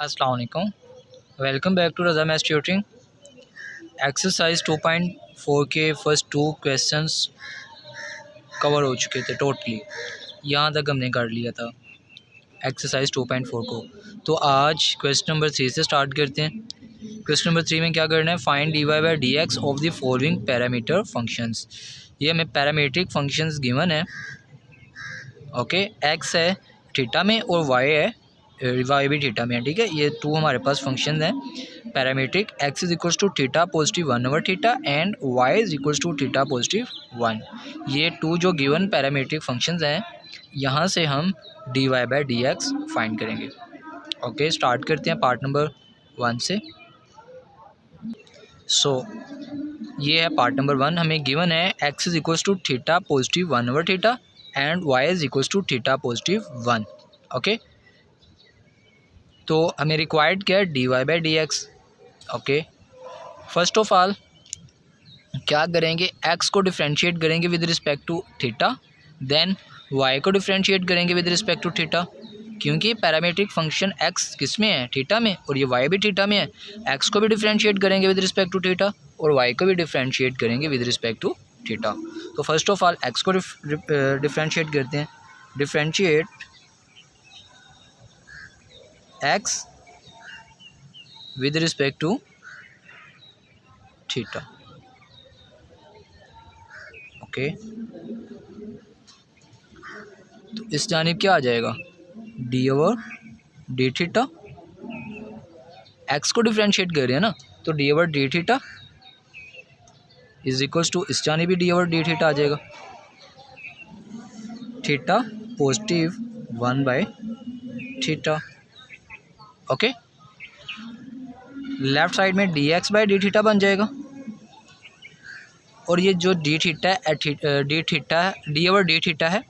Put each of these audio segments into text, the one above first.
अस्सलाम वालेकुम। Welcome back to Raza maths tutoring. Exercise 2.4 के फर्स्ट 2 क्वेश्चंस कवर हो चुके थे टोटली। यहाँ तक हमने कर लिया था एक्सरसाइज 2.4 को। तो आज क्वेश्चन नंबर 3 से स्टार्ट करते हैं। क्वेश्चन नंबर 3 में क्या करना है, find D Y by D X of the following parameter functions. ये हमें पैरामीट्रिक फंक्शंस गिवन है। ओके, एक्स है थीटा में और वाई है वाई भी थीटा में है। ठीक है, ये 2 हमारे पास फंक्शन हैं parametric. X is equals to theta positive 1 over theta and Y is equals to theta positive 1। ये 2 जो गिवन पैरामीट्रिक फंक्शंस हैं, यहाँ से हम D Y by D x find करेंगे। ओके, स्टार्ट करते हैं पार्ट नंबर 1 से। ये है पार्ट नंबर 1। हमें गिवन है x is equals to theta positive 1 over theta and Y is equals to theta positive 1। Okay, तो हमें रिक्वायर्ड क्या है, D Y by D x. Okay, first of all क्या करेंगे, एक्स को डिफ्रेंशिएट करेंगे with respect to theta, then Y को differentiate करेंगे विद रिस्पेक्ट टू थीटा। क्योंकि पैरामीट्रिक फंक्शन एक्स किस में है, थीटा में, और ये वाई भी थीटा में है। एक्स को भी डिफ्रेंशिएट करेंगे विद रिस्पेक्ट टू थीटा और वाई को भी डिफ्रेंशिएट करेंगे विद रिस्पेक्ट टू थीटा। तो फर्स्ट ऑफ ऑल एक्स को डिफ्रेंशिएट करते हैं। Differentiate X with respect to theta. Okay, तो इस जानिब क्या आ जाएगा, D over D theta. X को डिफ्रेंशिएट कर रहे हैं ना, तो D over D theta is equals to इस जानिब भी डी ओवर डी थीटा आ जाएगा। Theta positive 1 by theta. Okay, left side में d x by D theta बन जाएगा। और ये जो डी थीटा है, डी ओवर डी थीटा है,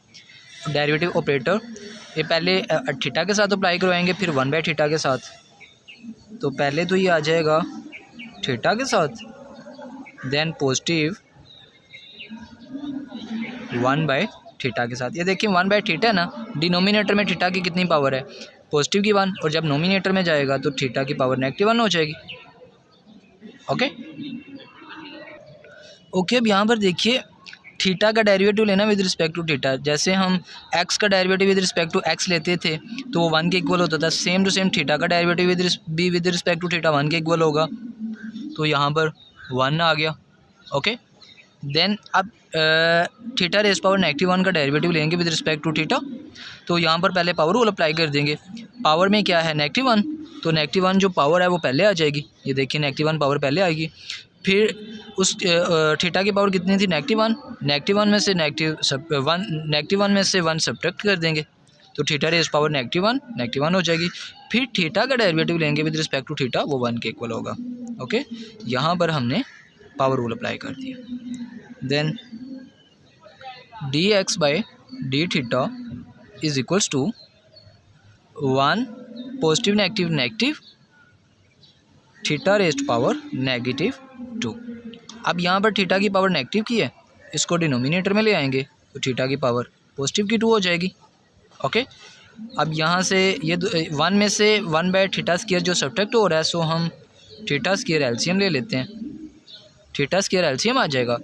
डेरिवेटिव ऑपरेटर, ये पहले थीटा के साथ अप्लाई करवाएंगे, फिर 1 बाई थीटा के साथ। तो पहले तो ये आ जाएगा थीटा के साथ, देन पॉजिटिव 1 बाई थीटा के साथ। ये देखिए 1 बाई थीटा है ना, डिनोमिनेटर में थीटा की कितनी पावर है, पॉजिटिव की 1, और जब नोमिनेटर में जाएगा तो थीटा की पावर नेगेटिव 1 हो जाएगी। ओके, अब यहाँ पर देखिए थीटा का डेरिवेटिव लेना विद रिस्पेक्ट टू थीटा। जैसे हम एक्स का derivative with respect to X लेते थे तो वो 1 के इक्वल होता था, सेम टू सेम थीटा का derivative with respect to theta 1 के इक्वल होगा। तो यहाँ पर 1 आ गया। ओके, देन अब थीटा रेज पावर नेगेटिव 1 का डेरिवेटिव लेंगे विद रिस्पेक्ट टू थीटा। तो यहाँ पर पहले पावर रूल अप्लाई कर देंगे। पावर में क्या है, नेगेटिव 1, तो नेगेटिव 1 जो पावर है वो पहले आ जाएगी। ये देखिए नेगेटिव 1 पावर पहले आएगी। फिर उस थीटा की पावर कितनी थी, नेगेटिव 1। नेगेटिव 1 में से नेगेटिव 1 में से 1 सब्ट्रैक्ट कर देंगे, तो थीटा रेज पावर नेगेटिव 1 हो जाएगी। फिर थीटा का डेरिवेटिव लेंगे विद रिस्पेक्ट टू थीटा, वो 1 के इक्वल होगा। ओके, यहाँ पर हमने पावर रूल अप्लाई कर दिया। Then D x by D theta is equals to 1 positive negative negative theta raised power negative 2। अब यहाँ पर थीटा की पावर नेगेटिव की है, इसको डिनोमिनेटर में ले आएंगे तो थीटा की पावर पॉजिटिव की 2 हो जाएगी। ओके, अब यहाँ से ये 1 में से 1 बाय थीटा स्क्वायर जो सब्ट्रैक्ट हो रहा है, सो हम थीटा स्क्वायर एलसीएम ले लेते हैं। थीटा स्क्वायर एलसीएम आ जाएगा,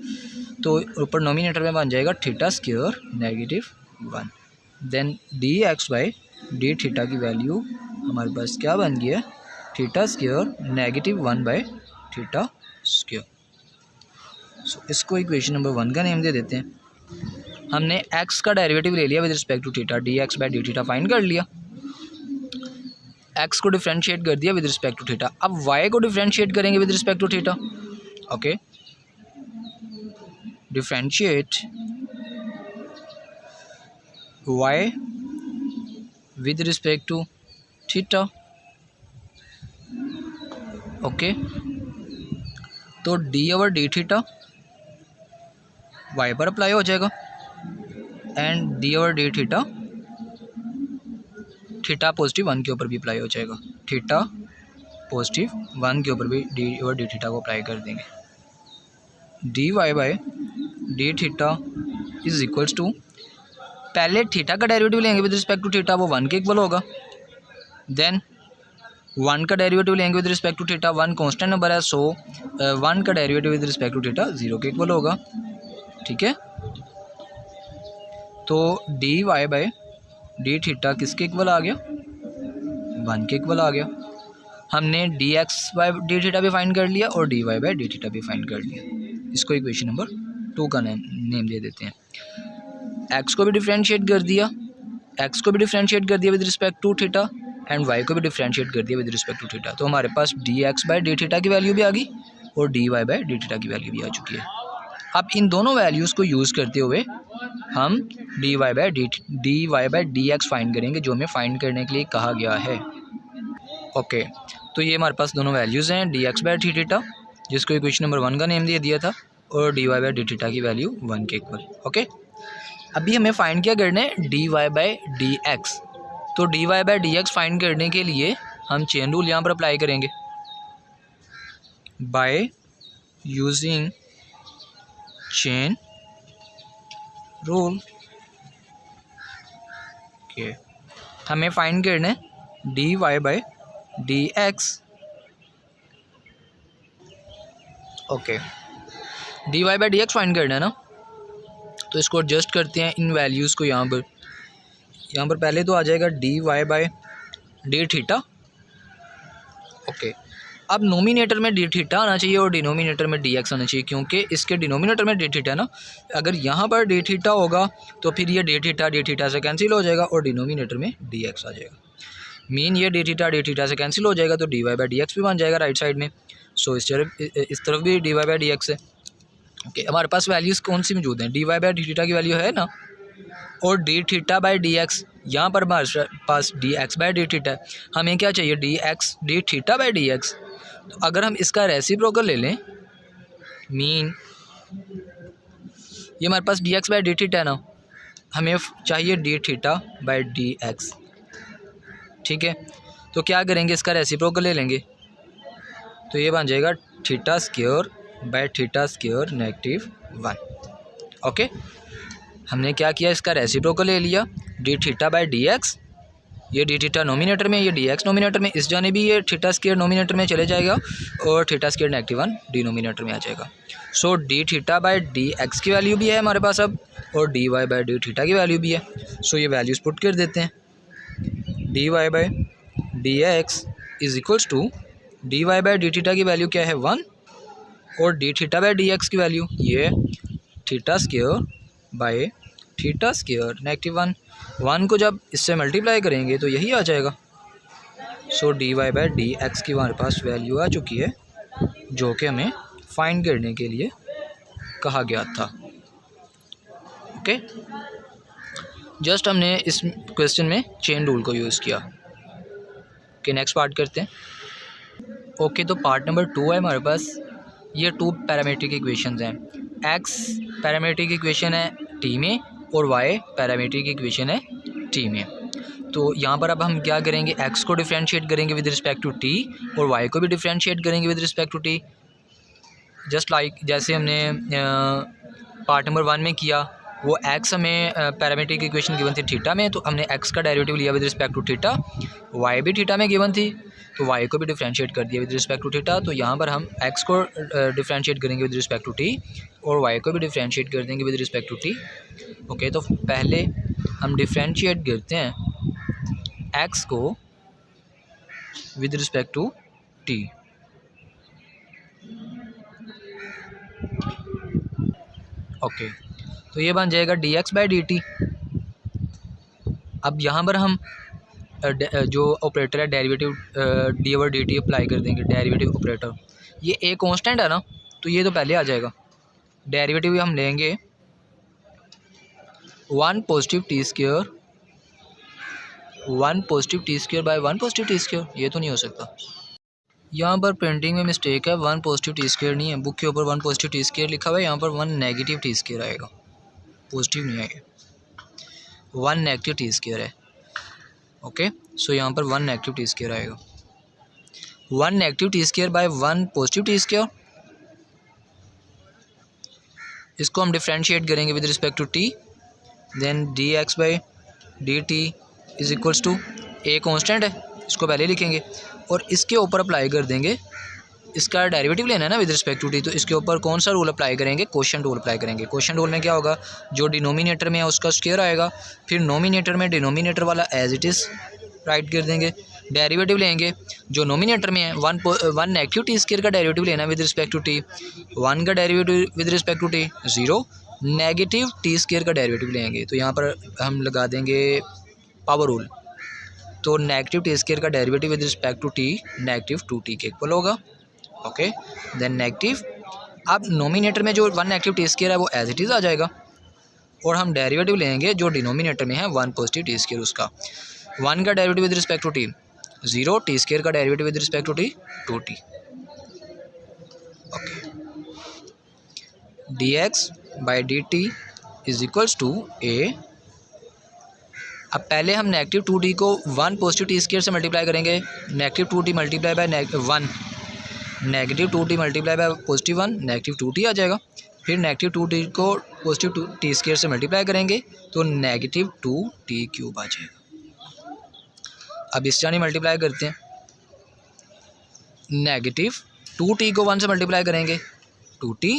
तो ऊपर नोमिनेटर में बन जाएगा theta square negative 1। Then D x by D theta की वैल्यू हमारे पास क्या बन गई है, theta square negative 1 by theta square. So इसको इक्वेशन नंबर 1 का नेम दे देते हैं। हमने एक्स का डेरिवेटिव ले लिया with respect to theta, d x by D theta find कर लिया। एक्स को डिफ्रेंशिएट कर दिया विद रिस्पेक्ट टू थीटा। अब वाई को डिफ्रेंशिएट करेंगे with respect to theta. Okay, differentiate y with respect to theta. Okay, तो D over D theta y पर अप्लाई हो जाएगा and d over D theta theta positive 1 के ऊपर भी अप्लाई हो जाएगा। थीटा पॉजिटिव 1 के ऊपर भी डी ओवर डी थीटा को अप्लाई कर देंगे। D Y by D theta is equals to, पहले थीटा का डेरिवेटिव लेंगे विद रिस्पेक्ट टू थीटा, वो 1 के इक्वल होगा। देन 1 का डेरिवेटिव लेंगे with respect to theta, 1 constant number है, सो 1 का derivative with respect to theta 0 के इक्वल होगा। ठीक है, तो D Y by D theta किसके इक्वल आ गया, 1 के इक्वल आ गया। हमने D x by D theta भी फाइंड कर लिया और D Y by D theta भी फाइंड कर लिया। इसको इक्वेशन नंबर 2 का नेम दे देते हैं। एक्स को भी डिफ्रेंशिएट कर दिया, एक्स को भी डिफ्रेंशिएट कर दिया with respect to theta and Y को भी डिफ्रेंशिएट कर दिया विद रिस्पेक्ट टू थीटा। तो हमारे पास d x by D theta की वैल्यू भी आ गई और D Y by D theta की वैल्यू भी आ चुकी है। अब इन दोनों वैल्यूज़ को यूज़ करते हुए हम D Y by D x find करेंगे, जो हमें फाइंड करने के लिए कहा गया है। ओके, तो ये हमारे पास दोनों वैल्यूज़ हैं, D x by D theta जिसको इक्वेशन नंबर 1 का नेम दे दिया था और D Y by D theta की वैल्यू 1 के इक्वल। ओके, अभी हमें फाइंड क्या करना है, D Y by D x. तो D Y by D x find करने के लिए हम चेन रूल यहाँ पर अप्लाई करेंगे by using chain rule. Okay, हमें फाइंड करना है D Y by D x. Okay, D Y by D x find करना है ना, तो इसको एडजस्ट करते हैं इन वैल्यूज़ को। यहाँ पर पहले तो आ जाएगा D Y by D theta. Okay, अब नोमिनेटर में डी थीटा आना चाहिए और डिनोमिनेटर में डी एक्स आना चाहिए, क्योंकि इसके डिनोमिनेटर में डी थीटा ना, अगर यहाँ पर डी थीटा होगा तो फिर ये डी थीटा से कैंसिल हो जाएगा और डिनोमिनेटर में डी एक्स आ जाएगा। मीन ये डी थीटा से कैंसिल हो जाएगा तो D Y by D X भी बन जाएगा राइट साइड में। सो इस तरफ भी d Y by D x है। ओके, हमारे पास वैल्यूज़ कौन सी मौजूद हैं, d Y by D theta की वैल्यू है ना, और d theta by D x. यहाँ पर हमारे पास d x by D theta है, हमें क्या चाहिए, d theta by D x. तो अगर हम इसका रेसिप्रोकल ले लें, मीन ये हमारे पास d x by D theta है ना, हमें चाहिए d theta by D x. ठीक है, तो क्या करेंगे, इसका रेसिप्रोकल ले लेंगे, तो ये बन जाएगा theta square by theta square -1। Okay, हमने क्या किया, इसका रेसिप्रोकल ले लिया, D theta by D x. ये डी थीटा नोमिनेटर में, ये डी एक्स नोमिनेटर में, इस जाने भी ये थीटा स्क्वायर नोमिनेटर में चले जाएगा और थीटा स्क्वायर -1 डिनोमिनेटर में आ जाएगा। So d theta by D x की वैल्यू भी है हमारे पास अब, और D Y by D theta की वैल्यू भी है। सो ये वैल्यूज़ पुट कर देते हैं, d Y by D x is equals to d Y by D theta की वैल्यू क्या है 1 और d theta by D x की वैल्यू ये theta square by theta square -1 को जब इससे मल्टीप्लाई करेंगे तो यही आ जाएगा। So d Y by D x की हमारे पास वैल्यू आ चुकी है, जो कि हमें फाइंड करने के लिए कहा गया था। ओके, जस्ट हमने इस क्वेश्चन में चेन रूल को यूज़ किया। ओके, नेक्स्ट पार्ट करते हैं। ओके, तो पार्ट नंबर 2 है हमारे पास। ये 2 पैरामीट्रिक इक्वेशंस हैं। एक्स पैरामीट्रिक इक्वेशन है टी में और वाई पैरामीट्रिक इक्वेशन है टी में। तो यहाँ पर अब हम क्या करेंगे, एक्स को डिफ्रेंशिएट करेंगे विद रिस्पेक्ट टू टी और वाई को भी डिफ्रेंशिएट करेंगे with respect to T, just like जैसे हमने पार्ट नंबर 1 में किया। वो एक्स हमें पैरामीट्रिक इक्वेशन गिवन थी थीटा में, तो हमने एक्स का डेरिवेटिव लिया with respect to theta. Y भी थीटा में गिवन थी, तो वाई को भी डिफ्रेंशिएट कर दिया विद रिस्पेक्ट टू थीटा। तो यहाँ पर हम एक्स को डिफ्रेंशिएट करेंगे विद रिस्पेक्ट टू टी और वाई को भी डिफ्रेंशिएट कर देंगे with respect to t. Okay, तो पहले हम डिफ्रेंशिएट करते हैं एक्स को with respect to t. Okay, तो ये बन जाएगा d x by d t. अब यहाँ पर हम जो ऑपरेटर है derivative d over d t apply कर देंगे, डेरिवेटिव ऑपरेटर। ये ए कांस्टेंट है ना, तो ये तो पहले आ जाएगा। डेरिवेटिव हम लेंगे 1 positive t square, 1 positive t square by 1 positive t square. ये तो नहीं हो सकता, यहाँ पर प्रिंटिंग में मिस्टेक है, 1 पॉजिटिव टी स्क्वायर नहीं है, बुक के ऊपर 1 पॉजिटिव टी स्क्वायर लिखा हुआ है, यहाँ पर 1 नेगेटिव टी स्क्वायर आएगा, पॉजिटिव नहीं आएगा, 1 नेगेटिव टी स्क्वायर है। ओके, सो यहाँ पर 1 नेगेटिव टी स्क्वायर आएगा, 1 negative t square by 1 positive t square. इसको हम डिफ्रेंशिएट करेंगे with respect to t, then D x by d t is equals to a constant है, इसको पहले लिखेंगे, और इसके ऊपर अप्लाई कर देंगे, इसका डेरिवेटिव लेना है ना विद रिस्पेक्ट टू टी, तो इसके ऊपर कौन सा रूल अप्लाई करेंगे, क्वोशिएंट रूल अप्लाई करेंगे। क्वोशिएंट रूल में क्या होगा, जो डिनोमिनेटर में है उसका स्क्वायर आएगा, फिर नोमिनेटर में डिनोमिनेटर वाला एज इट इज़ राइट कर देंगे। डेरिवेटिव लेंगे, जो नोमिनेटर में है वन नेगेटिव टी स्क्वायर का डेरिवेटिव लेना है विद रिस्पेक्ट टू टी, 1 का derivative with respect to t 0, negative t square का डेरिवेटिव लेंगे। तो यहाँ पर हम लगा देंगे पावर रूल, तो नेगेटिव टी स्क्वायर का derivative with respect to t negative 2t के इक्वल होगा। ओके, देन नेगेटिव, अब नोमिनेटर में जो 1 नेगेटिव टी स्क्वायर है वो एज इट इज़ आ जाएगा, और हम डेरिवेटिव लेंगे जो डिनोमिनेटर में है 1 पॉजिटिव टी स्क्वायर, उसका 1 का derivative with respect to t 0, t square का derivative with respect to t 2t। Okay, dx by dt is equals to a। अब पहले हम नेगेटिव 2t को 1 पॉजिटिव टी स्क्वायर से मल्टीप्लाई करेंगे, negative 2t multiply by 1, negative 2t multiply by positive 1, negative 2t आ जाएगा। फिर negative 2t को पॉजिटिव टी स्क्वायर से मल्टीप्लाई करेंगे तो नेगेटिव 2t क्यूब आ जाएगा। अब इस जानी मल्टीप्लाई करते हैं, नेगेटिव 2t को 1 से मल्टीप्लाई करेंगे 2t,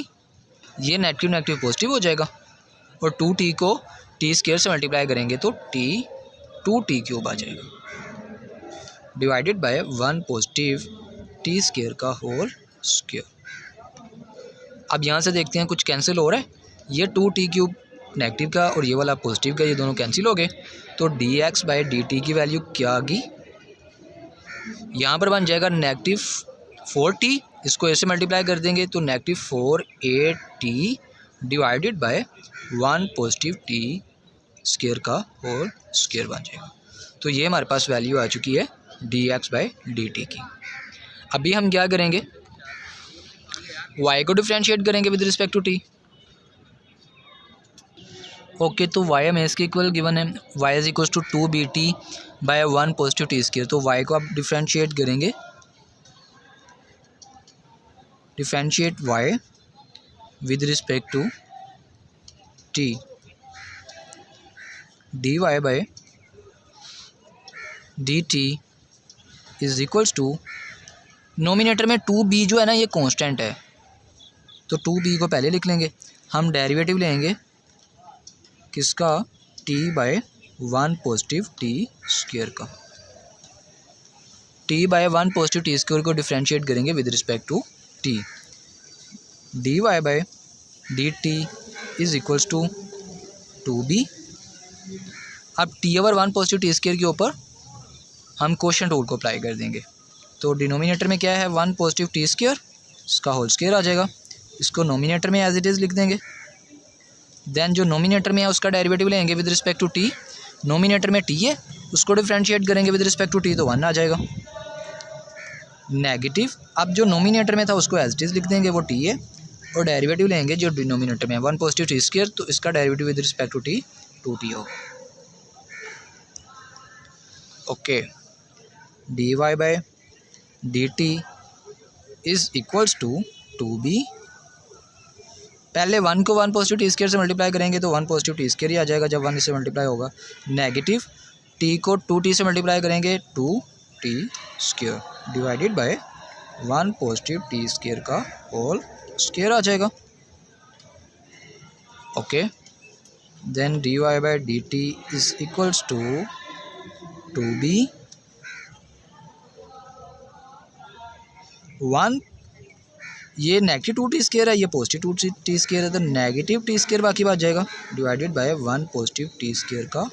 ये नेगेटिव नेगेटिव पॉजिटिव हो जाएगा, और 2t को टी स्क्वायर से मल्टीप्लाई करेंगे तो t 2t क्यूब आ जाएगा, divided by 1 positive t square का होल स्क्वायर। अब यहाँ से देखते हैं कुछ कैंसिल हो रहा है, ये 2t क्यूब नेगेटिव का और ये वाला पॉजिटिव का, ये दोनों कैंसिल हो गए, तो dx बाई dt की वैल्यू क्या आ गई, यहाँ पर बन जाएगा नेगेटिव 4t, इसको ऐसे मल्टीप्लाई कर देंगे तो negative 4at divided by 1 positive t square का होल स्क्वायर बन जाएगा। तो ये हमारे पास वैल्यू आ चुकी है dx बाई dt की। अभी हम क्या करेंगे, y को डिफरेंशिएट करेंगे with respect to t। Okay, तो y हमें इसके इक्वल गिवन है, y is equal to 2bt by 1 positive t square, तो y को आप डिफरेंशिएट करेंगे, differentiate y with respect to t, dy by dt is equals to, nominator में 2b जो है ना ये कांस्टेंट है, तो 2b को पहले लिख लेंगे, हम डेरिवेटिव लेंगे किसका, t by 1 positive t square का, t by 1 positive t square को डिफरेंशिएट करेंगे with respect to t, dy by dt is equals to 2b। अब t over 1 positive t square के ऊपर हम क्वोशिएंट रूल को अप्लाई कर देंगे, तो डिनोमिनेटर में क्या है 1 पॉजिटिव टी स्क्वायर, इसका होल स्क्वायर आ जाएगा, इसको नोमिनेटर में एज इट इज़ लिख देंगे। देन जो नोमिनेटर में है उसका डेरिवेटिव लेंगे with respect to t, nominator में t है उसको डिफरेंशिएट करेंगे विद रिस्पेक्ट टू t तो 1 आ जाएगा। नेगेटिव, अब जो नोमिनेटर में था उसको एज इट इज़ लिख देंगे, वो t है, और डेरिवेटिव लेंगे जो डिनोमिनेटर में है 1 पॉजिटिव टी स्क्वायर, तो इसका derivative with respect to t 2t होगा। Okay, dy by dt is equals to 2b, पहले 1 को 1 पॉजिटिव टी स्क्वायर से मल्टीप्लाई करेंगे तो 1 पॉजिटिव टी स्क्वायर ही आ जाएगा जब 1 इससे मल्टीप्लाई होगा, नेगेटिव t को 2t से मल्टीप्लाई करेंगे 2t square divided by 1 positive t square का होल स्क्वायर आ जाएगा। Okay, then dy by dt is equals to 2b, 1, ये नेगेटिव 2t स्क्वायर है, ये पॉजिटिव 2t स्क्वायर है, तो नेगेटिव टी स्क्वायर बाकी बात जाएगा divided by 1 positive t square का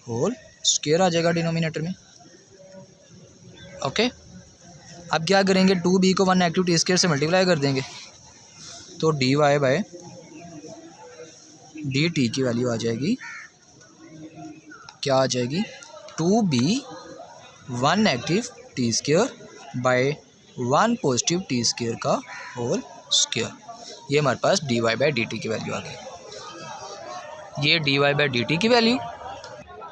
होल स्क्वायर आ जाएगा डिनोमिनेटर में। ओके, अब क्या करेंगे, 2b को 1 नेगेटिव टी स्क्वायर से मल्टीप्लाई कर देंगे, तो dy बाय dt की वैल्यू आ जाएगी, क्या आ जाएगी, 2b 1 negative t square by 1 positive t square का होल स्क्वायर, ये हमारे पास dy बाय dt की वैल्यू आ गई। ये dy बाय dt की वैल्यू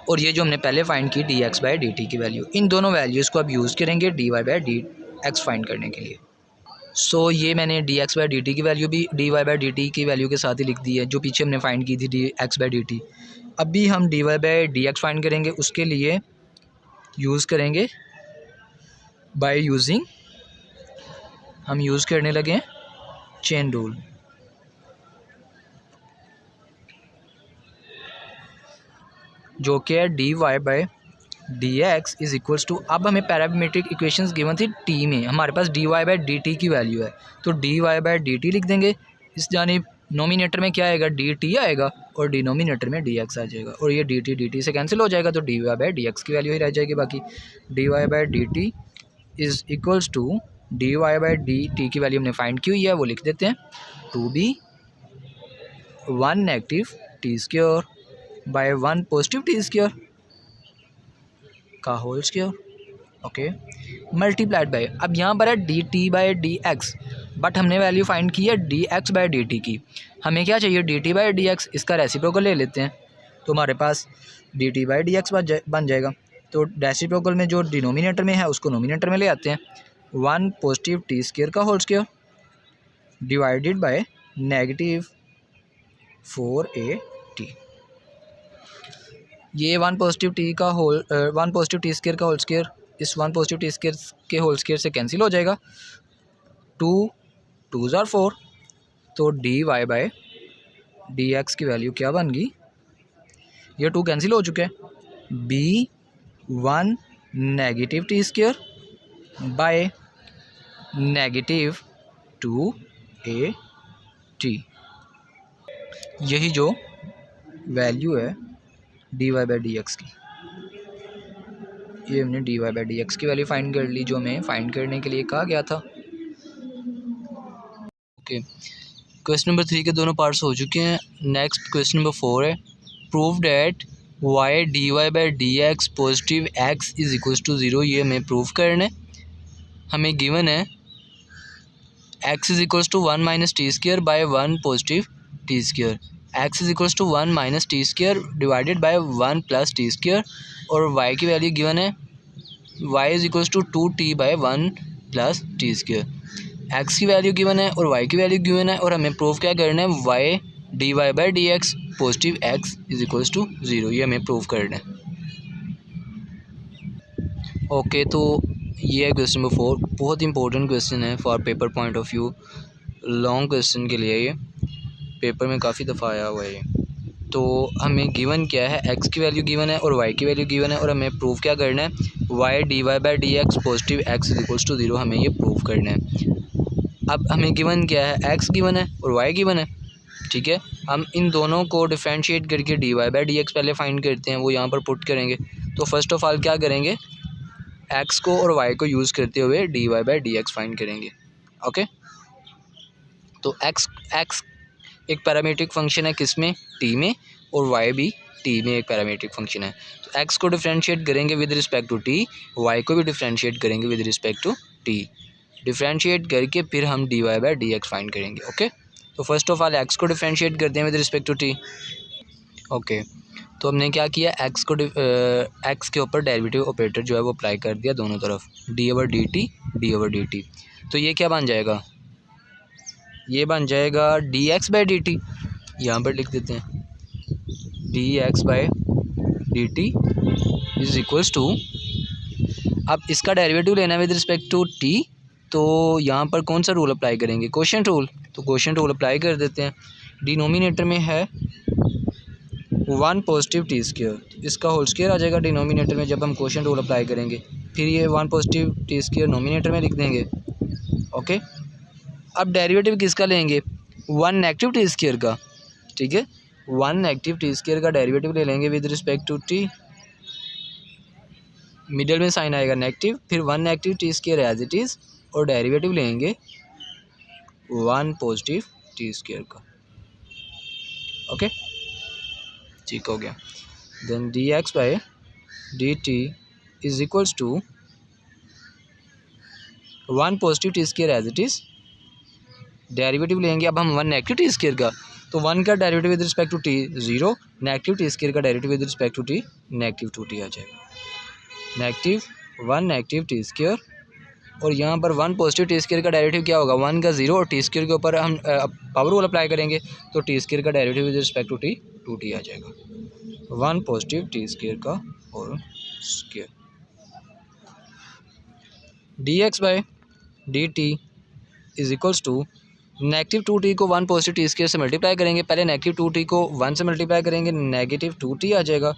और ये जो हमने पहले फाइंड की dx बाय dt की वैल्यू, इन दोनों वैल्यूज़ को अब यूज़ करेंगे dy बाय dx फाइंड करने के लिए। सो ये मैंने dx बाय dt की वैल्यू भी dy बाय dt की वैल्यू के साथ ही लिख दी है जो पीछे हमने फाइंड की थी dx बाय dt। अभी हम dy बाय dx फाइंड करेंगे, उसके लिए यूज़ करेंगे बाय यूजिंग, हम यूज़ करने लगे हैं चेन रूल। जो कि है dy by dx is equals to, अब हमें पैरामीट्रिक इक्वेशंस गिवन थी टी में, हमारे पास dy बाय dt की वैल्यू है, तो dy बाय dt लिख देंगे। इस जानिब नोमिनेटर में क्या आएगा, dt आएगा और डिनोमिनेटर में dx आ जाएगा, और ये dt से कैंसिल हो जाएगा, तो dy बाय dx की वैल्यू ही रह जाएगी। बाकी dy by dt is equals to dy by dt की वैल्यू हमने फाइंड की हुई है, वो लिख देते हैं, to be 1 negative t square by 1 positive t square का whole square, okay, multiplied by, अब यहाँ पर है d t by D x, but हमने वैल्यू फाइंड की है d x by d t की। हमें क्या चाहिए, d t by D x, इसका रेसिप्रोकल ले लेते हैं, तो हमारे पास d t by D x बन जाएगा। तो रेसिप्रोकल में जो डिनोमिनेटर में है उसको नोमिनेटर में ले आते हैं, 1 पॉजिटिव टी स्क्वायर का whole square divided by negative 4at। ये 1 पॉजिटिव टी का होल 1 पॉजिटिव टी स्क्वायर का होल स्क्वायर इस 1 पॉजिटिव टी स्क्वायर के होल स्क्वायर से कैंसिल हो जाएगा, 2 2 ज़ार 4, तो D y by d x की वैल्यू क्या बन गई, ये 2 कैंसिल हो चुके हैं, b 1 negative t square by negative 2at। यही जो वैल्यू है D Y by D x की, ये हमने d Y by D x की वैल्यू फाइंड कर ली जो हमें फाइंड करने के लिए कहा गया था। ओके, क्वेश्चन नंबर 3 के दोनों पार्ट्स हो चुके हैं। नेक्स्ट क्वेश्चन नंबर 4 है, prove that y d Y by D x positive x is equal to 0। ये हमें प्रूव करना है। हमें गिवन है x is equal to 1 minus t square by 1 positive t square, x is equals to 1 minus t square divided by 1 plus t square, और y की value given है y is equals to 2t by 1 plus t square. x की value given है और y की value given है, और हमें प्रूव क्या करना है, y d Y by D x positive x is equals to 0, ये हमें प्रूव करना है। ओके, तो ये है क्वेश्चन नंबर 4, बहुत इंपॉर्टेंट क्वेश्चन है for paper point of view, long question के लिए ये पेपर में काफ़ी दफ़ा आया हुआ है ये। तो हमें गिवन क्या है, x की वैल्यू गिवन है और y की वैल्यू गिवन है, और हमें प्रूव क्या करना है, y d Y by D x positive x is equals to 0, हमें ये प्रूव करना है। अब हमें गिवन क्या है, x गिवन है और y गिवन है, ठीक है। हम इन दोनों को डिफ्रेंशिएट करके d Y by D x पहले फाइंड करते हैं, वो यहाँ पर पुट करेंगे। तो फर्स्ट ऑफ ऑल क्या करेंगे, x को और y को यूज़ करते हुए d Y by D x find करेंगे। ओके, तो x एक पैरामीट्रिक फंक्शन है किस में, t में, और y भी t में एक पैरामीट्रिक फंक्शन है। तो x को डिफरेंशिएट करेंगे with respect to t, y को भी डिफरेंशिएट करेंगे with respect to t। Differentiate करके फिर हम D Y by D x find करेंगे। ओके, तो फर्स्ट ऑफ ऑल x को डिफरेंशिएट करते हैं with respect to t। Okay, तो हमने क्या किया, x के ऊपर डेरिवेटिव ऑपरेटर जो है वो अप्लाई कर दिया दोनों तरफ, डी ओवर डी टी। तो ये क्या बन जाएगा, ये बन जाएगा d x by d t, यहाँ पर लिख देते हैं D x by d t is equals to, अब इसका डेरिवेटिव लेना है विद रिस्पेक्ट टू टी, तो यहाँ पर कौन सा रूल अप्लाई करेंगे, कोशेंट रूल। तो कोशेंट रूल अप्लाई कर देते हैं। डिनोमिनेटर में है 1 पॉजिटिव टी स्क्वायर, इसका होल स्क्वायर आ जाएगा डिनोमिनेटर में जब हम कोशेंट रूल अप्लाई करेंगे। फिर ये 1 पॉजिटिव टी स्क्वायर नोमिनेटर में लिख देंगे। ओके, अब डेरिवेटिव किसका लेंगे, 1 नेगेटिव टी स्क्वायर का, ठीक है। 1 नेगेटिव टी स्क्वायर का डेरिवेटिव ले लेंगे with respect to t, middle में साइन आएगा नेगेटिव, फिर 1 negative t square as it is, और डेरिवेटिव लेंगे 1 पॉजिटिव टी स्क्वायर का। ओके, ठीक हो गया। Then D x by d t is equals to 1 positive t square as it is, derivative लेंगे अब हम 1 नेगेटिव टी स्क्वायर का, तो 1 का derivative with respect to t 0, negative t square का derivative with respect to t negative 2t आ जाएगा, negative 1 negative t square, और यहाँ पर 1 पॉजिटिव टी स्क्वायर का डेरिवेटिव क्या होगा, 1 का 0, और टी स्क्वायर के ऊपर हम पावर रूल अप्लाई करेंगे, तो टी स्क्वायर का derivative with respect to t 2t आ जाएगा, 1 पॉजिटिव टी स्क्वायर का whole square. D x by d t is equals to negative 2t को 1 पॉजिटिव टी स्क्वायर से मल्टीप्लाई करेंगे। पहले नेगेटिव 2t को 1 से मल्टीप्लाई करेंगे, नेगेटिव 2t आ जाएगा।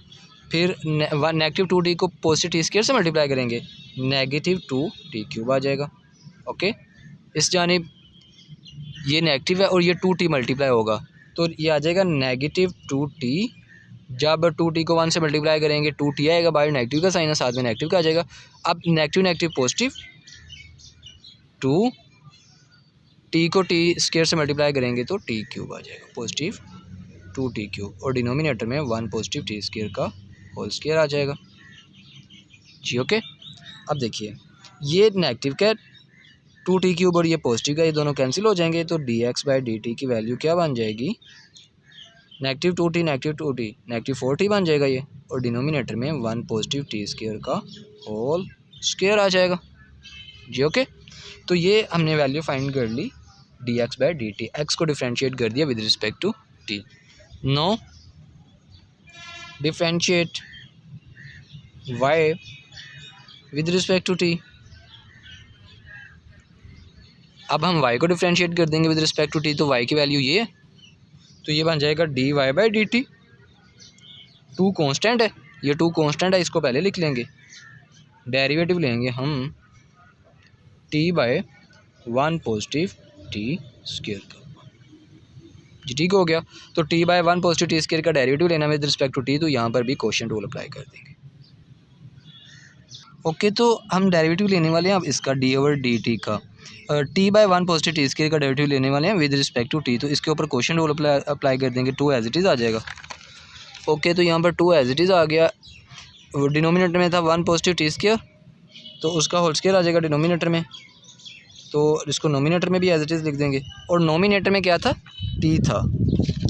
फिर नेगेटिव 2t को पॉजिटिव टी स्क्वायर से मल्टीप्लाई करेंगे, नेगेटिव 2t क्यूब आ जाएगा। ओके, इस जानिब ये नेगेटिव है और ये 2t मल्टीप्लाई होगा तो ये आ जाएगा नेगेटिव 2t। जब 2t को 1 से मल्टीप्लाई करेंगे 2t आएगा, बाहर नेगेटिव का साइन है, साथ में नेगेटिव का आ जाएगा। अब नेगेटिव नेगेटिव पॉजिटिव, 2t को t स्क्वायर से मल्टीप्लाई करेंगे तो t क्यूब आ जाएगा, पॉजिटिव 2t क्यूब, और डिनोमिनेटर में 1 पॉजिटिव t स्क्वायर का होल स्क्वायर आ जाएगा जी। ओके, अब देखिए ये नेगेटिव का 2t क्यूब और ये पॉजिटिव का, ये दोनों कैंसिल हो जाएंगे तो dx बाई dt की वैल्यू क्या बन जाएगी, नेगेटिव 2t नेगेटिव 4t बन जाएगा ये, और डिनोमिनेटर में 1 पॉजिटिव t स्क्वायर का होल स्क्वायर आ जाएगा जी। ओके, तो ये हमने वैल्यू फाइंड कर ली dx बाई dt, x को डिफ्रेंशिएट कर दिया with respect to t। Now differentiate y with respect to t। अब हम y को डिफ्रेंशिएट कर देंगे विद रिस्पेक्ट टू t, तो y की वैल्यू ये है, तो ये बन जाएगा dy by d t. 2 constant है, ये 2 कॉन्स्टेंट है, इसको पहले लिख लेंगे, डेरिवेटिव लेंगे हम t by 1 positive t square का जी। ठीक हो गया, तो t by 1 positive t square का डेरिवेटिव लेना विद रिस्पेक्ट टू t, तो यहाँ पर भी क्वोशिएंट रूल अप्लाई कर देंगे। ओके, तो हम डेरिवेटिव लेने वाले हैं अब इसका d ओवर डी टी का, t by 1 positive t square का डेरिवेटिव लेने वाले हैं विद रिस्पेक्ट टू t, तो इसके ऊपर क्वोशिएंट रूल अप्लाई कर देंगे, 2 एज इट इज़ आ जाएगा। ओके, तो यहाँ पर 2 एज इट इज़ आ गया, डिनोमिनेटर में था 1 पॉजिटिव टी स्क्वायर, तो उसका होल स्क्वायर आ जाएगा डिनोमिनेटर में, तो इसको नोमिनेटर में भी एज इट इज़ लिख देंगे। और नोमिनेटर में क्या था, t था,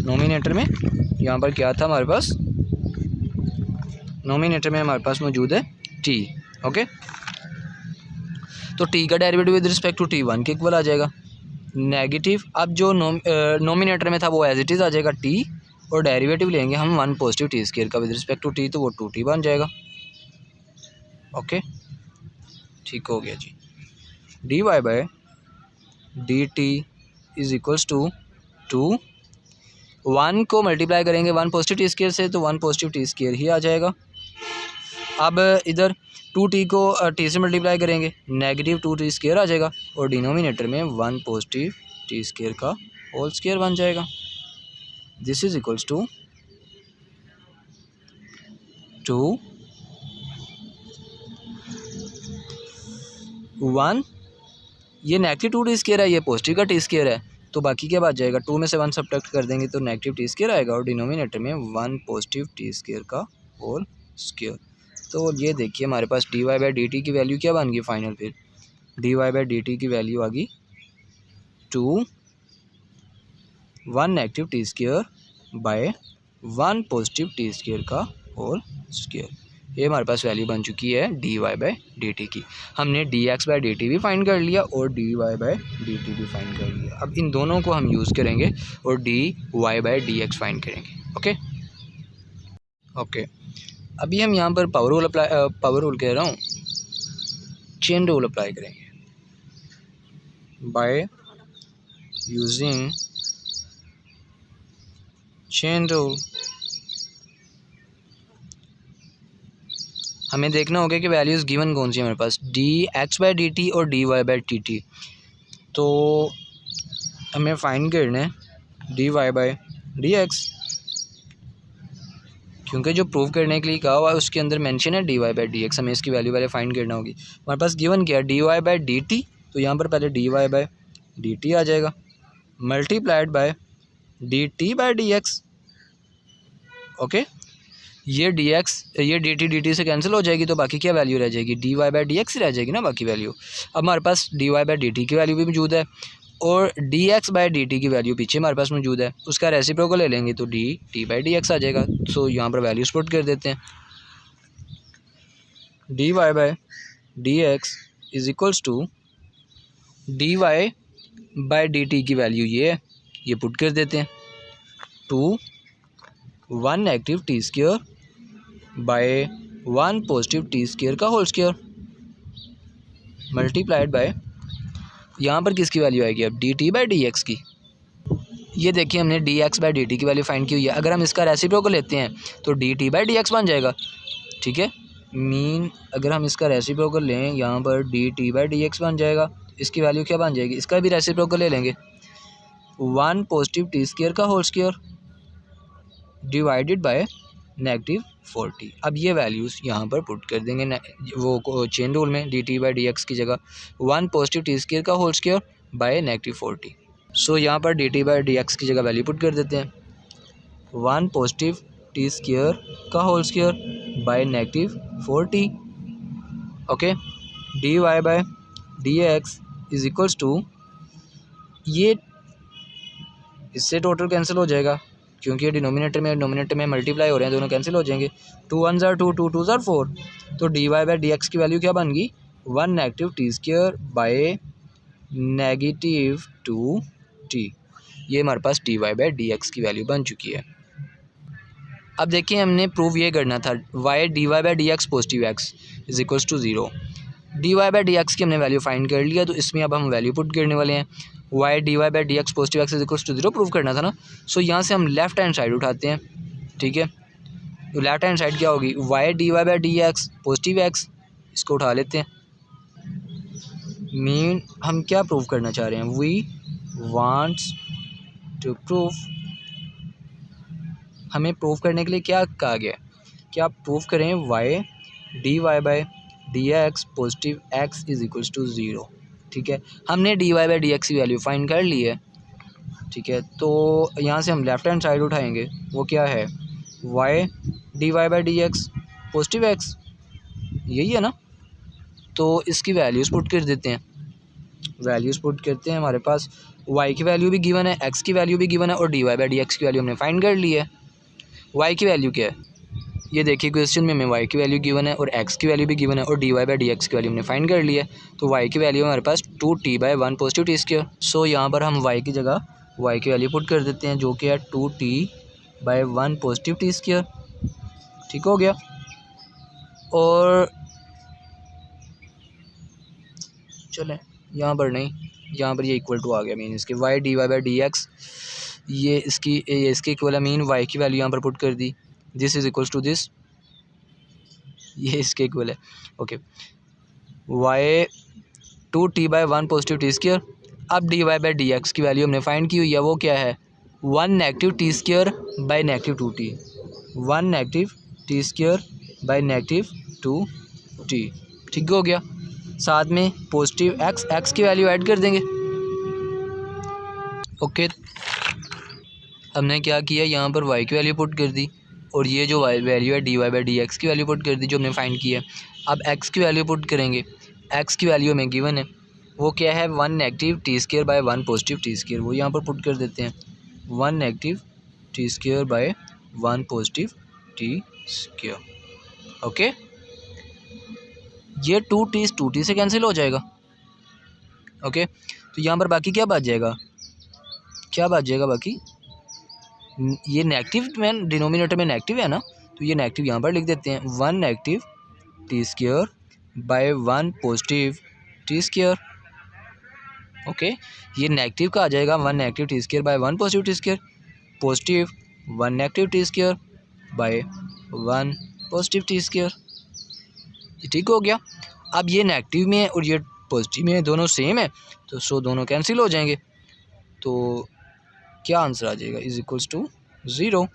नोमिनेटर में यहाँ पर क्या था हमारे पास, नोमिनेटर में हमारे पास मौजूद है t। ओके, तो t का derivative with respect to t 1 के इक्वल आ जाएगा। नेगेटिव, अब जो नोमिनेटर में था वो एज इट इज़ आ जाएगा t, और डेरिवेटिव लेंगे हम 1 पॉजिटिव टी स्क्वायर का विद रिस्पेक्ट टू t, तो वो 2t बन जाएगा। ओके, ठीक हो गया जी। dy by d t is equals to 1 को मल्टीप्लाई करेंगे 1 पॉजिटिव टी स्क्वायर से, तो 1 पॉजिटिव टी स्क्वायर ही आ जाएगा। अब इधर 2t को t से मल्टीप्लाई करेंगे, नेगेटिव 2t स्क्वायर आ जाएगा, और डिनोमिनेटर में 1 पॉजिटिव t स्क्वायर का होल स्क्वायर बन जाएगा। दिस इज इक्वल्स टू 1, ये नेगेटिव 2t स्क्वायर है, ये पॉजिटिव का t स्क्वायर है, तो बाकी क्या बात जाएगा, 2 में से 1 सब्ट्रैक्ट कर देंगे तो नेगेटिव t स्क्वायर आएगा, और डिनोमिनेटर में 1 पॉजिटिव t स्क्वायर का होल स्क्वायर। तो ये देखिए हमारे पास dy बाई डी टी की वैल्यू क्या बन गई फाइनल पे, dy बाई डी टी की वैल्यू आ गई 1 negative t square by 1 positive t square का होल स्क्वायर। ये हमारे पास वैल्यू बन चुकी है dy बाई डी टी की। हमने dx बाई डी टी भी फाइंड कर लिया और dy बाई डी टी भी फाइंड कर लिया। अब इन दोनों को हम यूज़ करेंगे और dy by D x find करेंगे। ओके, अभी हम यहाँ पर पावर रूल कह रहा हूँ, चेन रूल अप्लाई करेंगे बाय यूजिंग चेन रूल। हमें देखना होगा कि वैल्यूज़ गिवन कौन सी है हमारे पास, d x by d t और D Y by t t. तो हमें फाइंड करना है D Y by D x, क्योंकि जो प्रूव करने के लिए कहा हुआ है उसके अंदर मेंशन है D Y by D x. हमें इसकी वैल्यू पहले फाइंड करना होगी। हमारे पास गिवन क्या है, D Y by d t, तो यहाँ पर पहले d Y by d t आ जाएगा multiplied by d t by D x. Okay, ये डी एक्स ये डी टी से कैंसिल हो जाएगी, तो बाकी क्या वैल्यू रह जाएगी, d Y by D x रह जाएगी ना बाकी वैल्यू। अब हमारे पास d Y by d t की वैल्यू भी मौजूद है और d x by d t की वैल्यू पीछे हमारे पास मौजूद है, उसका रेसिप्रोकल ले लेंगे तो d t by D x आ जाएगा। सो यहाँ पर वैल्यूज पुट कर देते हैं, d Y by D x is equals to d Y by d t की वैल्यू ये है, ये पुट कर देते हैं, 1 negative t square by 1 positive t square का होल स्क्वायर। मल्टीप्लाइड बाय, यहाँ पर किसकी वैल्यू आएगी अब, d t by D x की। ये देखिए हमने D x by d t की वैल्यू फाइंड की हुई है। अगर हम इसका रेसिप्रोकल लेते हैं तो d t by D x बन जाएगा। ठीक है, मीन अगर हम इसका रेसिप्रोकल लें यहाँ पर d t by D x बन जाएगा। इसकी वैल्यू क्या बन जाएगी, इसका भी रेसिप्रोकल ले लेंगे, 1 पॉजिटिव टी स्क्वायर का whole square divided by negative 40। अब ये वैल्यूज़ यहाँ पर पुट कर देंगे वो चेन रूल में, d t by D x की जगह 1 पॉजिटिव टी स्क्वायर का whole square by negative 40। So यहाँ पर d t by D x की जगह वैल्यू पुट कर देते हैं, 1 पॉजिटिव टी स्क्वायर का whole square by negative 40। Okay, D y by d x is equals to, ये इससे टोटल कैंसिल हो जाएगा क्योंकि ये डिनोमिनेटर में मल्टीप्लाई हो रहे हैं, दोनों कैंसिल हो जाएंगे, 2 1 ज़ार 2 2 2 ज़ार 4। तो D Y by D x की वैल्यू क्या बन गई, 1 negative t square by negative 2 t. ये हमारे पास d Y by D x की वैल्यू बन चुकी है। अब देखिए हमने प्रूव ये करना था, y d Y by D x positive x is equals to 0। D Y by D x की हमने वैल्यू फाइंड कर लिया, तो इसमें अब हम वैल्यू पुट करने वाले हैं, y d Y by D x positive x is equals to 0 prove करना था ना। सो यहाँ से हम लेफ्ट हैंड साइड उठाते हैं। ठीक है, तो लेफ्ट हैंड साइड क्या होगी, y d Y by D x positive x, इसको उठा लेते हैं। मीन हम क्या प्रूव करना चाह रहे हैं, वी वांट्स टू प्रूव, हमें प्रूव करने के लिए क्या कहा गया, कि आप प्रूव करें y d Y by D x positive x is equals to 0। ठीक है, हमने d Y by D x की वैल्यू फाइंड कर ली है। ठीक है, तो यहाँ से हम लेफ्ट हैंड साइड उठाएंगे, वो क्या है, y d Y by D x positive x, यही है ना। तो इसकी वैल्यूज़ पुट कर देते हैं, वैल्यूज़ पुट करते हैं, हमारे पास y की वैल्यू भी गिवन है, x की वैल्यू भी गिवन है और D Y by D x की वैल्यू हमने फाइंड कर ली है। y की वैल्यू क्या है, ये देखिए क्वेश्चन में हमें y की वैल्यू गिवन है और x की वैल्यू भी गिवन है और D Y by D x की वैल्यू हमने फाइंड कर ली है। तो y की वैल्यू हमारे पास 2t by 1 positive t square. So यहाँ पर हम y की जगह y की वैल्यू पुट कर देते हैं, जो कि है 2t by 1 positive t square. ठीक हो गया, और चलें यहाँ पर नहीं, यहाँ पर ये इक्वल टू आ गया, मीन इसके y d Y by D x, ये इसके इक्वल है, मीन वाई की वैल्यू यहाँ पर पुट कर दी, this is equals to this, ये इसके इक्वल है। Okay, y 2t by 1 positive t square. अब d Y by D x की वैल्यू हमने फाइंड की हुई है, वो क्या है, 1 negative t square by negative 2t, 1 negative t square by negative 2t। ठीक हो गया, साथ में पॉजिटिव x की वैल्यू ऐड कर देंगे। ओके, हमने क्या किया, यहाँ पर y की वैल्यू पुट कर दी और ये जो वैल्यू है D Y by D x की वैल्यू पुट कर दी जो हमने फाइंड की है। अब x की वैल्यू पुट करेंगे, x की वैल्यू हमें गिवन है, वो क्या है, 1 negative t square by 1 positive t square, वो यहाँ पर पुट कर देते हैं, 1 negative t square by 1 positive t square. Okay, ये 2t से कैंसिल हो जाएगा। ओके, तो यहाँ पर बाकी क्या बच जाएगा, बाकी ये नेगेटिव में डिनोमिनेटर में नेगेटिव है ना, तो ये नेगेटिव यहाँ पर लिख देते हैं, 1 negative t square by 1 positive t square. Okay, ये नेगेटिव का आ जाएगा, 1 negative t square by 1 positive t square, positive 1 negative t square by 1 positive t square. ठीक हो गया। अब ये नेगेटिव में है और ये पॉजिटिव में है, दोनों सेम है, तो सो दोनों कैंसिल हो जाएंगे, तो क्या आंसर आ जाएगा, इज इक्वल्स टू 0।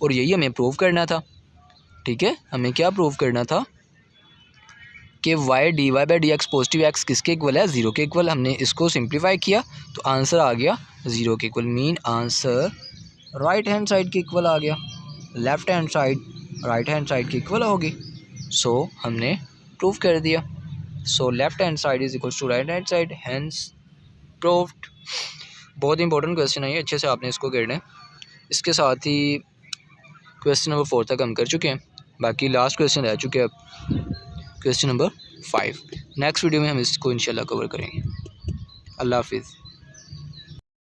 और यही हमें प्रूव करना था। ठीक है, हमें क्या प्रूव करना था कि y d Y by D x positive x किसके इक्वल है, 0 के इक्वल। हमने इसको सिंप्लीफाई किया तो आंसर आ गया 0 के equal, mean answer right hand side के इक्वल आ गया, left hand side right hand side के इक्वल होगी। सो हमने प्रूव कर दिया। So left hand side is equal to right hand side, hence proved. बहुत इंपॉर्टेंट क्वेश्चन है ये, अच्छे से आपने इसको करना है। इसके साथ ही क्वेश्चन नंबर 4 तक हम कर चुके हैं, बाकी लास्ट क्वेश्चन रह चुके हैं अब, क्वेश्चन नंबर 5। नेक्स्ट वीडियो में हम इसको इंशाल्लाह कवर करेंगे। अल्लाह हाफिज़।